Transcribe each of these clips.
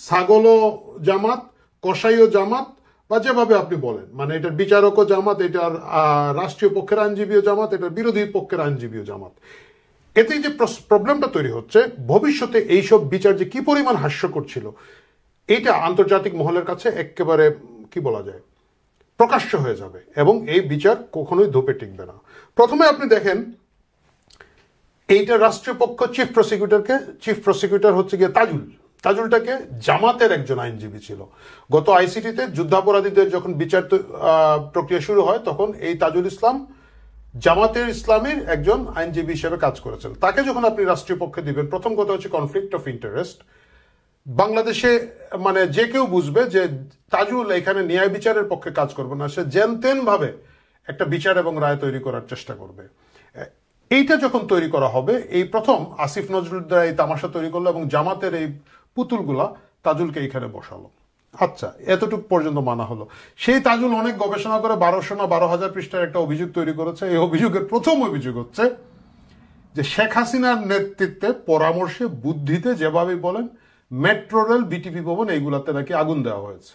ছাগলও জামাত, কসাইও জামাত, বা যেভাবে আপনি বলেন, মানে এটার বিচারকও জামাত, এটার রাষ্ট্রীয় পক্ষের আইনজীবীও জামাত, এটার বিরোধী পক্ষের আইনজীবীও জামাত। এতে যে প্রবলেমটা তৈরি হচ্ছে, ভবিষ্যতে এইসব বিচার যে কি পরিমাণ হাস্যকর ছিল, এইটা আন্তর্জাতিক মহলের কাছে একেবারে কি বলা যায়, প্রকাশ্য হয়ে যাবে, এবং এই বিচার কখনোই ধোপে টিকবে না। প্রথমে আপনি দেখেন, এইটা রাষ্ট্রীয় পক্ষ চিফ প্রসিকিউটর হচ্ছে গিয়ে তাজুলটাকে জামাতের একজন আইনজীবী ছিল। গত আইসিটিতে যুদ্ধাপরাধীদের যখন বিচার প্রক্রিয়া শুরু হয়, তখন এই তাজুল ইসলাম জামাতের ইসলামের একজন আইনজীবী হিসেবে কাজ করেছেন। তাকে যখন আপনি রাষ্ট্রীয় পক্ষে দিবেন, প্রথম কথা হচ্ছে কনফ্লিক্ট অফ ইন্টারেস্ট। বাংলাদেশে মানে যে কেউ বুঝবে যে তাজুল এখানে ন্যায় বিচারের পক্ষে কাজ করবে না, সে যেন ভাবে একটা বিচার এবং রায় তৈরি করার চেষ্টা করবে। এইটা যখন তৈরি করা হবে, এই প্রথম আসিফ নজরুল দ্বারা এই তামাশা তৈরি করলো এবং জামাতের এই পুতুলগুলা তাজুলকে এখানে বসালো। আচ্ছা, এতটুকু পর্যন্ত মানা হলো। সেই তাজুল অনেক গবেষণা করে 1200 পৃষ্ঠার একটা অভিযোগ তৈরি করেছে। এই অভিযোগের প্রথম অভিযোগ হচ্ছে যে শেখ হাসিনার নেতৃত্বে, পরামর্শে, বুদ্ধিতে, যেভাবে বলেন, মেট্রো রেল, বিটিভি ভবন, এইগুলাতে নাকি আগুন দেওয়া হয়েছে।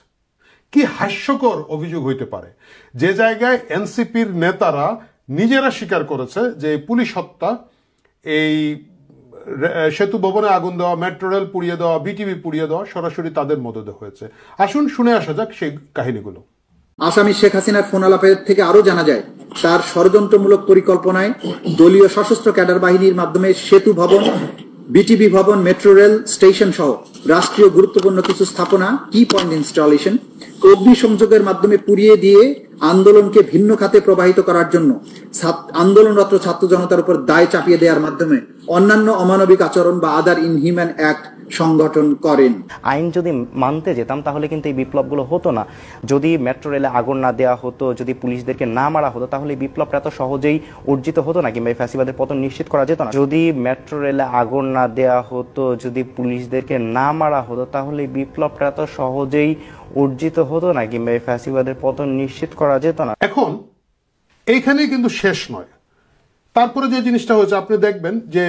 কি হাস্যকর অভিযোগ হইতে পারে, যে জায়গায় এনসিপির নেতারা নিজেরা স্বীকার করেছে যে পুলিশ হত্যা, এই সেতু ভবনে আগুন দেওয়া, মেট্রো রেল পুড়িয়ে দেওয়া, বিটিভি পুড়িয়ে দেওয়া সরাসরি তাদের মদদে হয়েছে। আসুন শুনে আসা যাক সেই কাহিনীগুলো। আসামি শেখ হাসিনার ফোন আলাপের থেকে আরো জানা যায়, তার ষড়যন্ত্রমূলক পরিকল্পনায় দলীয় সশস্ত্র ক্যাডার বাহিনীর মাধ্যমে সেতু ভবন, বিটিভি ভবন, মেট্রো রেল স্টেশন সহ রাষ্ট্রীয় গুরুত্বপূর্ণ কিছু স্থাপনা, কি পয়েন্ট ইনস্টলেশন, অগ্নিসংযোগের মাধ্যমে পুড়িয়ে দিয়ে আন্দোলনকে ভিন্ন খাতে প্রবাহিত করার জন্য আন্দোলনরত ছাত্র জনতার উপর দায় চাপিয়ে দেওয়ার মাধ্যমে অন্যান্য অমানবিক আচরণ বা আদার ইনহিউম্যান অ্যাক্ট সংগঠন করেন। আইন যদি মানতে যেতাম তাহলে কিন্তু এই বিপ্লবগুলো হতো না। যদি মেট্রো রেলে আগুন না দেওয়া হতো, যদি পুলিশদেরকে না মারা হতো, তাহলে এই বিপ্লবটা এত সহজেই অর্জিত হতো না, কিংবা এই ফ্যাসিবাদের পতন নিশ্চিত করা যেত না। যদি মেট্রো রেলে আগুন না দেওয়া হতো, যদি পুলিশদেরকে না মারা হতো, তাহলে এই বিপ্লবটা এত সহজেই অর্জিত হতো না, কিংবা এই ফ্যাসিবাদের পতন নিশ্চিত করা যেত না। এখন এইখানেই কিন্তু শেষ নয়। তারপরে যে জিনিসটা হয়েছে, আপনি দেখবেন যে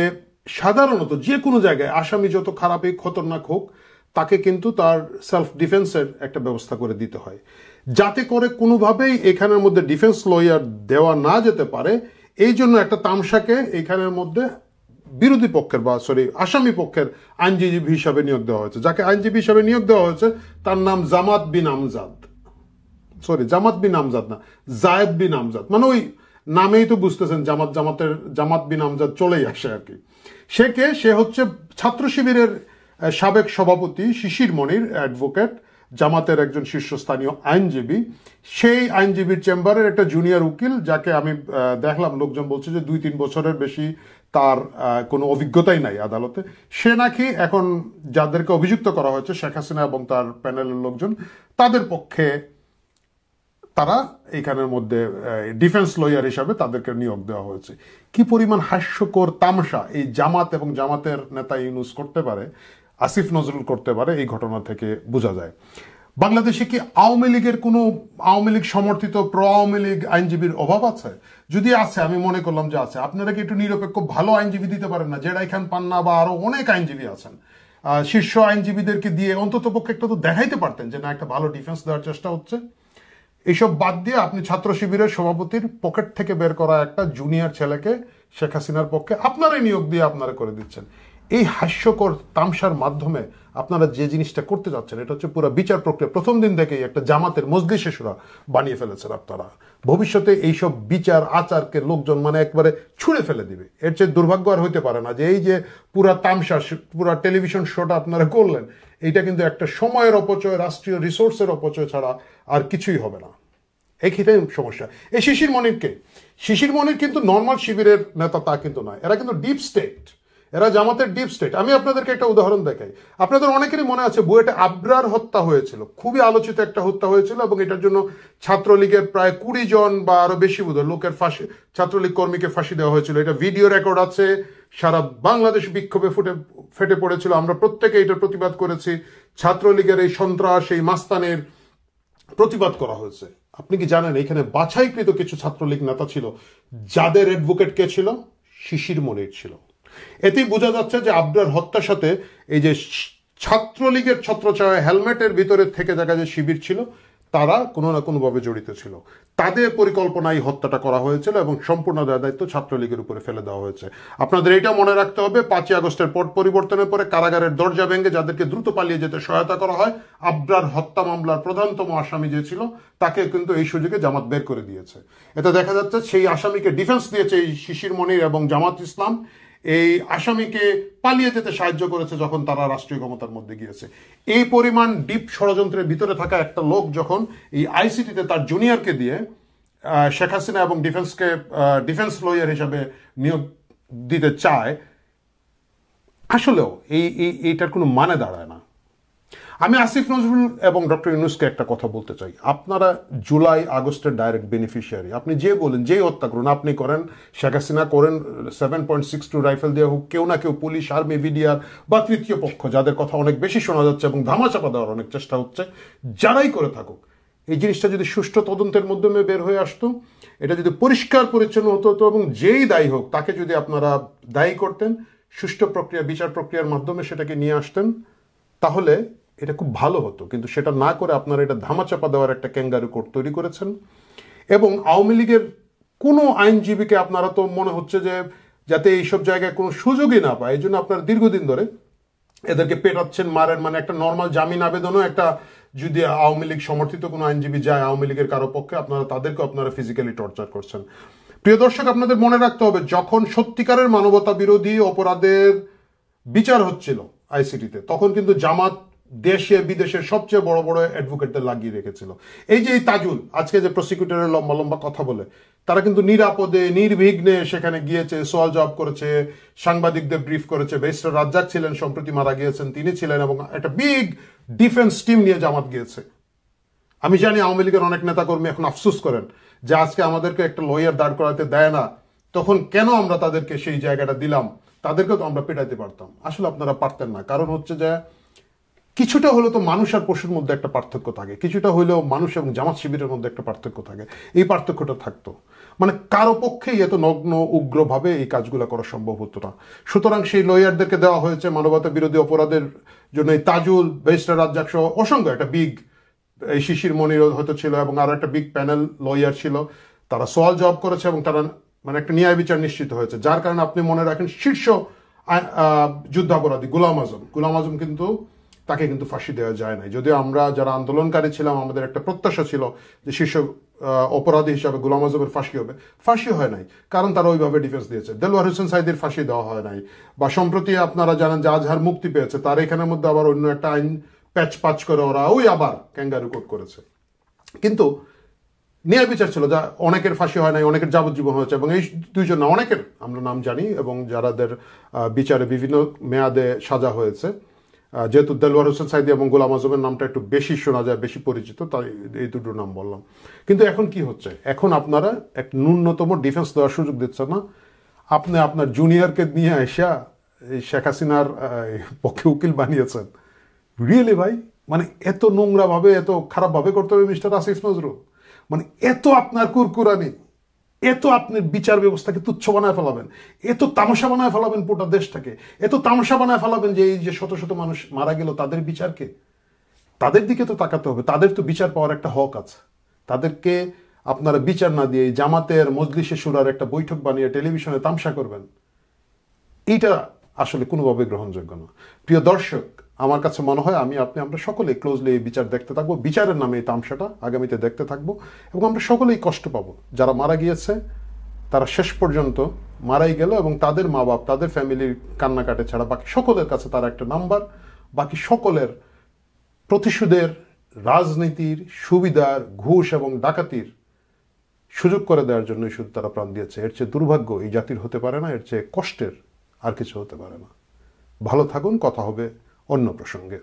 সাধারণত যে কোনো জায়গায় আসামি যত খারাপই খতরনাক হোক, তাকে কিন্তু তার সেলফ ডিফেন্সের একটা ব্যবস্থা করে দিতে হয়, যাতে করে কোনোভাবেই এখানের মধ্যে ডিফেন্স লয়ার দেওয়া না যেতে পারে। এই জন্য একটা তামসাকে এখানের মধ্যে বিরোধী পক্ষের আসামি পক্ষের আইনজীবী হিসাবে নিয়োগ দেওয়া হয়েছে। যাকে আইনজীবী হিসাবে নিয়োগ দেওয়া হয়েছে তার নাম জামাত বিন আমজাদ না, জায়েদ বিন আমজাদ। মানে ওই নামেই তো বুঝতেছেন, জামাত বিন আমজাদ চলেই আসে আর কি। সে হচ্ছে ছাত্র শিবিরের সাবেক সভাপতি শিশির মনির অ্যাডভোকেট, জামাতের একজন শীর্ষস্থানীয় আইনজীবী। সেই আইনজীবীর চেম্বারের একটা জুনিয়র উকিল, যাকে আমি দেখলাম লোকজন বলছে যে 2-3 বছরের বেশি তার কোনো অভিজ্ঞতাই নাই আদালতে। সে নাকি এখন যাদেরকে অভিযুক্ত করা হয়েছে, শেখ হাসিনা এবং তার প্যানেলের লোকজন, তাদের পক্ষে তারা এখানের মধ্যে ডিফেন্স লয়ার হিসাবে তাদেরকে নিয়োগ দেওয়া হয়েছে। কি পরিমাণ হাস্যকর তামাশা এই জামাত এবং জামাতের নেতা ইউনুস করতে পারে, আসিফ নজরুল করতে পারে, এই ঘটনা থেকে বোঝা যায়। বাংলাদেশে কি আওয়ামী লীগ সমর্থিত আওয়ামী লীগ আইনজীবীর অভাব আছে? যদি আছে, আমি মনে করলাম যে আছে। আপনারা কি একটু নিরপেক্ষ ভালো আইনজীবী দিতে পারেন না? জেডাই খান পান্না বা আরো অনেক আইনজীবী আছেন, শীর্ষ আইনজীবীদেরকে দিয়ে অন্তত পক্ষে একটা তো দেখাইতে পারতেন যে না, একটা ভালো ডিফেন্স দেওয়ার চেষ্টা হচ্ছে। এইসব বাদ দিয়ে আপনি ছাত্র শিবিরের সভাপতির পকেট থেকে বের করা একটা জুনিয়র ছেলেকে শেখ হাসিনার পক্ষে আপনারাই নিয়োগ দিয়ে আপনারা করে দিচ্ছেন। এই হাস্যকর তামসার মাধ্যমে আপনারা যে জিনিসটা করতে যাচ্ছেন, এটা হচ্ছে পুরো বিচার প্রক্রিয়া প্রথম দিন থেকেই একটা জামাতের মজলিসে শুরা বানিয়ে ফেলেছেন আপনারা। ভবিষ্যতে এইসব বিচার আচারকে লোকজন মানে একবারে ছুঁড়ে ফেলে দিবে। এর চেয়ে দুর্ভাগ্য আর হইতে পারে না যে এই যে পুরা তামসা, পুরা টেলিভিশন শোটা আপনারা করলেন, এইটা কিন্তু একটা সময়ের অপচয়, রাষ্ট্রীয় রিসোর্সের অপচয় ছাড়া আর কিছুই হবে না। এইটাই সমস্যা। এই শিশির মনির কিন্তু নর্মাল শিবিরের নেতা তা কিন্তু নয়, এরা কিন্তু ডিপ স্টেট, এরা জামাতের ডিপ স্টেট। আমি আপনাদেরকে একটা উদাহরণ দেখাই। আপনাদের অনেকেরই মনে আছে বুয়েটে আবরার হত্যা হয়েছিল, খুবই আলোচিত একটা হত্যা হয়েছিল, এবং এটার জন্য ছাত্রলীগের প্রায় 20 জন বা আরো বেশি বোধহয় লোকের ফাঁসি, ছাত্রলীগ কর্মীকে ফাঁসি দেওয়া হয়েছিল। এটা ভিডিও রেকর্ড আছে, সারা বাংলাদেশ বিক্ষোভে ফেটে পড়েছিল। আমরা প্রত্যেকে এটার প্রতিবাদ করেছি। ছাত্রলীগের এই সন্ত্রাস, এই মাস্তানের প্রতিবাদ করা হয়েছে। আপনি কি জানেন এখানে বাছাইকৃত কিছু ছাত্রলীগ নেতা ছিল যাদের অ্যাডভোকেট কে ছিল? শিশির মনির ছিল। এতেই বোঝা যাচ্ছে যে আবরার হত্যার সাথে এই যে ছাত্রলীগের ছত্রছায়া হেলমেটের ভিতরে থেকে দেখা যে শিবির ছিল, তারা কোনো না কোনোভাবে জড়িত ছিল। তাদের পরিকল্পনায় হত্যাটা করা হয়েছিল এবং সম্পূর্ণ দায়িত্ব ছাত্রলীগের উপরে ফেলে দেওয়া হয়েছে। আপনাদের এটা মনে রাখতে হবে, 5ই আগস্টের পট পরিবর্তনের পরে কারাগারের দরজা ভেঙে যাদেরকে দ্রুত পালিয়ে যেতে সহায়তা করা হয়, আবরার হত্যা মামলার প্রধানতম আসামি যে ছিল তাকে কিন্তু এই সুযোগে জামাত বের করে দিয়েছে। এতে দেখা যাচ্ছে সেই আসামিকে ডিফেন্স দিয়েছে এই শিশির মনির এবং জামাত ইসলাম, এই আসামিকে পালিয়ে যেতে সাহায্য করেছে যখন তারা রাষ্ট্রীয় ক্ষমতার মধ্যে গিয়েছে। এই পরিমাণ ডিপ ষড়যন্ত্রের ভিতরে থাকা একটা লোক যখন এই আইসিটিতে তার জুনিয়রকে দিয়ে শেখ হাসিনা এবং ডিফেন্স লয়ার হিসাবে নিয়োগ দিতে চায়, আসলেও এইটার কোনো মানে দাঁড়ায় না। আমি আসিফ নজরুল এবং ডক্টর ইউনূসকে একটা কথা বলতে চাই, আপনারা জুলাই আগস্টের ডাইরেক্ট বেনিফিশিয়ারি। আপনি যে বলেন, যেই হত্যা করুন, আপনি করেন, শেখ হাসিনা করেন, 7.62 রাইফেল দিয়ে হোক, কেউ না কেউ পুলিশ, আর্মি, বিডিআর বা তৃতীয় পক্ষ যাদের কথা অনেক বেশি শোনা যাচ্ছে এবং ধামাচাপা দেওয়ার অনেক চেষ্টা হচ্ছে, যারাই করে থাকুক, এই জিনিসটা যদি সুষ্ঠু তদন্তের মাধ্যমে বের হয়ে আসতো, এটা যদি পরিষ্কার পরিচ্ছন্ন হতো এবং যেই দায়ী হোক তাকে যদি আপনারা দায়ী করতেন, সুষ্ঠু প্রক্রিয়া, বিচার প্রক্রিয়ার মাধ্যমে সেটাকে নিয়ে আসতেন, তাহলে এটা খুব ভালো হতো। কিন্তু সেটা না করে আপনারা এটা ধামাচাপা দেওয়ার একটা ক্যাঙ্গারু কোর্ট তৈরি করেছেন। এবং আওয়ামী লীগের কোনো আইনজীবীকে আপনারা তো মনে হচ্ছে যে যাতে এইসব জায়গায় কোনো সুযোগই না পায়, এই জন্য আপনারা দীর্ঘদিন ধরে এদেরকে পেটাচ্ছেন, মারেন। মানে একটা নর্মাল জামিন আবেদনও একটা, যদি আওয়ামী লীগ সমর্থিত কোনো আইনজীবী যায় আওয়ামী লীগের কারো পক্ষে, আপনারা ফিজিক্যালি টর্চার করছেন। প্রিয় দর্শক, আপনাদের মনে রাখতে হবে, যখন সত্যিকারের মানবতা বিরোধী অপরাধের বিচার হচ্ছিল আইসিটিতে, তখন কিন্তু জামাত দেশে বিদেশের সবচেয়ে বড় বড় অ্যাডভোকেটদের লাগিয়ে রেখেছিল। এই যে এই তাজুল আজকে যে প্রসিকিউটরের লম্বা লম্বা কথা বলে, তারা কিন্তু নিরাপদে নির্বিঘ্নে সেখানে গিয়েছে, সওয়াল জবাব করেছে, সাংবাদিকদের ব্রিফ করেছে। ব্যারিস্টার রাজ্জাক ছিলেন, সম্প্রতি মারা গিয়েছেন, তিনি ছিলেন, এবং একটা বিগ ডিফেন্স টিম নিয়ে জামাত গিয়েছে। আমি জানি আওয়ামী লীগের অনেক নেতাকর্মী এখন আফসোস করেন যে আজকে আমাদেরকে একটা লয়ার দাঁড় করাতে দেয় না, তখন কেন আমরা তাদেরকে সেই জায়গাটা দিলাম, তাদেরকে তো আমরা পেটাইতে পারতাম। আসলে আপনারা পারতেন না, কারণ হচ্ছে যে কিছুটা হলেও তো মানুষ আর পশুর মধ্যে একটা পার্থক্য থাকে, কিছুটা হলেও মানুষ এবং জামাত শিবিরের মধ্যে একটা পার্থক্য থাকে। এই পার্থক্যটা থাকতো, মানে কারো পক্ষেই এত নগ্ন উগ্রভাবে এই কাজগুলো করা সম্ভব হতো না। সুতরাং সেই লয়ারদেরকে দেওয়া হয়েছে মানবতা বিরোধী অপরাধের জন্য। এই তাজুল, ব্যারিস্টার রাজ্জাক সহ অসংখ্য, একটা বিগ, এই শিশির মনির হয়তো ছিল এবং আরো একটা বিগ প্যানেল লয়ার ছিল, তারা সওয়াল জবাব করেছে এবং তারা মানে একটা ন্যায় বিচার নিশ্চিত হয়েছে। যার কারণে আপনি মনে রাখেন শীর্ষ যুদ্ধাপরাধী গুলাম আজম কিন্তু তাকে কিন্তু ফাঁসি দেওয়া যায় নাই। যদিও আমরা যারা আন্দোলনকারী ছিলাম, আমাদের একটা প্রত্যাশা ছিল যে শীর্ষ অপরাধী হিসাবে গুলাম আজমের ফাঁসি হবে, ফাঁসি হয় নাই, কারণ তারা ওইভাবে ডিফেন্স দিয়েছে। দেলোয়ার হোসেন সাইদির ফাঁসি দেওয়া হয় নাই। বা সম্প্রতি আপনারা জানেন যে আজহার মুক্তি পেয়েছে, তার এখানের মধ্যে আবার অন্য একটা আইন প্যাচ করে ওরা ওই আবার ক্যাঙ্গারু কোর্ট করেছে। কিন্তু ন্যায় বিচার ছিল, যা অনেকের ফাঁসি হয় নাই, অনেকের যাবজ্জীবন হয়েছে। এবং এই দুইজন না, অনেকের আমরা নাম জানি এবং যারাদের বিচারে বিভিন্ন মেয়াদে সাজা হয়েছে। যেহেতু দেলোয়ার হোসেন সাইদি এবং গোলাম আজমের নামটা একটু বেশি শোনা যায়, বেশি পরিচিত, তাই এই দুটো নাম বললাম। কিন্তু এখন কি হচ্ছে, এখন আপনারা এক ন্যূনতম ডিফেন্স দেওয়ার সুযোগ দিচ্ছেন না। আপনি আপনার জুনিয়রকে নিয়ে এসে শেখ হাসিনার পক্ষে উকিল বানিয়েছেন। রিয়েলি ভাই, মানে এত নোংরা ভাবে, এত খারাপ ভাবে করতে হবে মিস্টার আসিফ নজরুল? মানে এত আপনার কুরকুরানি, এত আপনি বিচার ব্যবস্থাকে তুচ্ছ বানায় ফেলাবেন, এত তামাশা বানায় ফেলাবেন পুরো দেশটাকে, এত তামাশা বানায় ফেলাবেন যে এই যে শত শত মানুষ মারা গেল তাদের বিচারকে, তাদের দিকে তো তাকাতে হবে। তাদের তো বিচার পাওয়ার একটা হক আছে। তাদেরকে আপনারা বিচার না দিয়ে জামাতের মজলিসে শুরার একটা বৈঠক বানিয়ে টেলিভিশনে তামসা করবেন, এইটা আসলে কোনোভাবে গ্রহণযোগ্য না। প্রিয় দর্শক, আমার কাছে মনে হয় আমরা সকলে ক্লোজলি এই বিচার দেখতে থাকবো। বিচারের নামে এই তামসাটা আগামীতে দেখতে থাকবো এবং আমরা সকলেই কষ্ট পাবো। যারা মারা গিয়েছে তারা শেষ পর্যন্ত মারাই গেল এবং তাদের মা বাপ, তাদের ফ্যামিলির কান্নাকাটে ছাড়া বাকি সকলের কাছে তারা একটা নাম্বার। বাকি সকলের প্রতিশোধের, রাজনীতির, সুবিধার, ঘুষ এবং ডাকাতির সুযোগ করে দেওয়ার জন্যই শুধু তারা প্রাণ দিয়েছে। এর চেয়ে দুর্ভাগ্য এই জাতির হতে পারে না, এর চেয়ে কষ্টের আর কিছু হতে পারে না। ভালো থাকুন, কথা হবে অন্য প্রসঙ্গে।